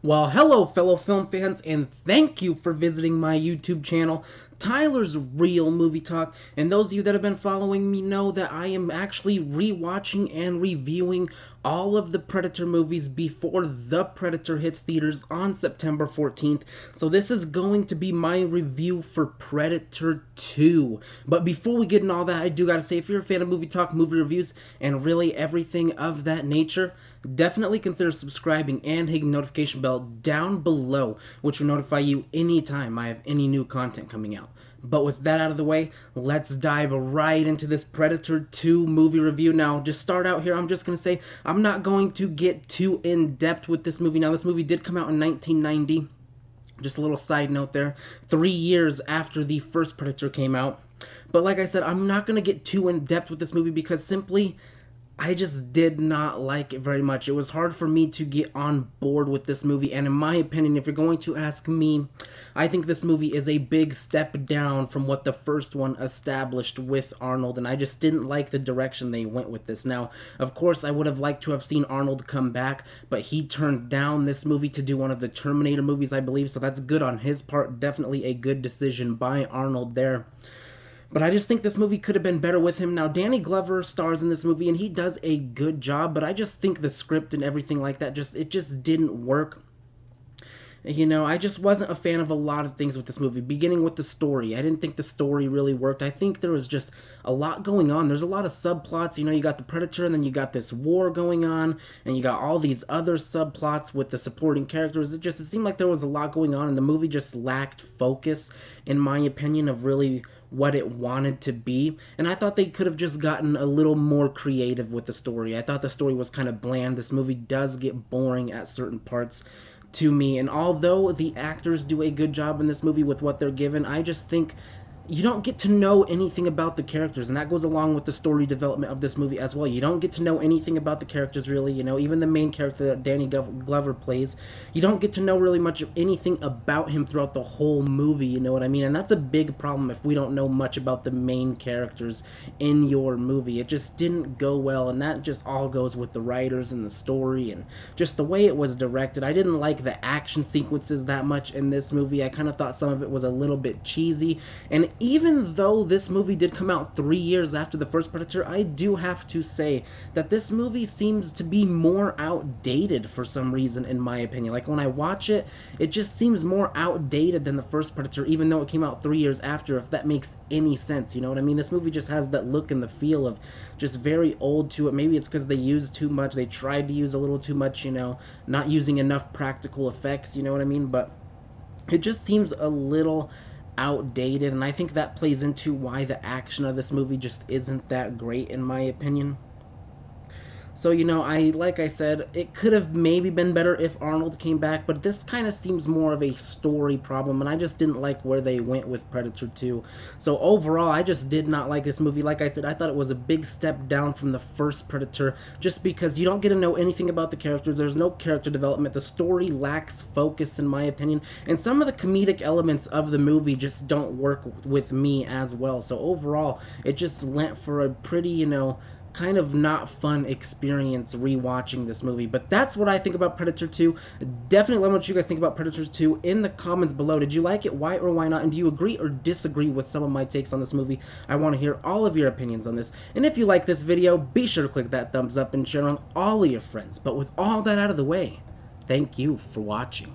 Well, hello, fellow film fans, and thank you for visiting my YouTube channel, Tyler's Real Movie Talk. And those of you that have been following me know that I am actually rewatching and reviewing all of the Predator movies before The Predator hits theaters on September 14th. So this is going to be my review for Predator 2. But before we get into all that, I do gotta say, if you're a fan of movie talk, movie reviews, and really everything of that nature, definitely consider subscribing and hitting the notification bell down below, which will notify you anytime I have any new content coming out. But with that out of the way, let's dive right into this Predator 2 movie review. Now, just start out here, I'm just going to say, I'm not going to get too in-depth with this movie. Now, this movie did come out in 1990. Just a little side note there. 3 years after the first Predator came out. But like I said, I'm not going to get too in-depth with this movie because simply I just did not like it very much. It was hard for me to get on board with this movie, and in my opinion, if you're going to ask me, I think this movie is a big step down from what the first one established with Arnold, and I just didn't like the direction they went with this. Now, of course, I would have liked to have seen Arnold come back, but he turned down this movie to do one of the Terminator movies, I believe, so that's good on his part. Definitely a good decision by Arnold there. But I just think this movie could have been better with him. Now, Danny Glover stars in this movie, and he does a good job, but I just think the script and everything like that, it just didn't work. You know, I just wasn't a fan of a lot of things with this movie, beginning with the story. I didn't think the story really worked. I think there was just a lot going on. There's a lot of subplots. You know, you got the Predator, and then you got this war going on, and you got all these other subplots with the supporting characters. It seemed like there was a lot going on, and the movie just lacked focus, in my opinion, of really what it wanted to be. And I thought they could have just gotten a little more creative with the story. I thought the story was kind of bland. This movie does get boring at certain parts to me, and although the actors do a good job in this movie with what they're given, I just think you don't get to know anything about the characters, and that goes along with the story development of this movie as well. You don't get to know anything about the characters, really. You know, even the main character that Danny Glover plays, you don't get to know really much of anything about him throughout the whole movie, you know what I mean? And that's a big problem if we don't know much about the main characters in your movie. It just didn't go well, and that just all goes with the writers and the story and just the way it was directed. I didn't like the action sequences that much in this movie. I kind of thought some of it was a little bit cheesy, and even though this movie did come out 3 years after the first Predator, I do have to say that this movie seems to be more outdated for some reason, in my opinion. Like, when I watch it, it just seems more outdated than the first Predator, even though it came out 3 years after, if that makes any sense, you know what I mean? This movie just has that look and the feel of just very old to it. Maybe it's because they used too much, they tried to use a little too much, you know, not using enough practical effects, you know what I mean? But it just seems a little outdated, and I think that plays into why the action of this movie just isn't that great, in my opinion. So, you know, like I said, it could have maybe been better if Arnold came back, but this kind of seems more of a story problem, and I just didn't like where they went with Predator 2. So overall, I just did not like this movie. Like I said, I thought it was a big step down from the first Predator, just because you don't get to know anything about the characters. There's no character development. The story lacks focus, in my opinion, and some of the comedic elements of the movie just don't work with me as well. So overall, it just went for a pretty, you know, kind of not fun experience rewatching this movie. But that's what I think about Predator 2. Definitely let me know what you guys think about Predator 2 in the comments below. Did you like it? Why or why not? And do you agree or disagree with some of my takes on this movie? I want to hear all of your opinions on this. And if you like this video, be sure to click that thumbs up and share on all of your friends. But with all that out of the way, thank you for watching.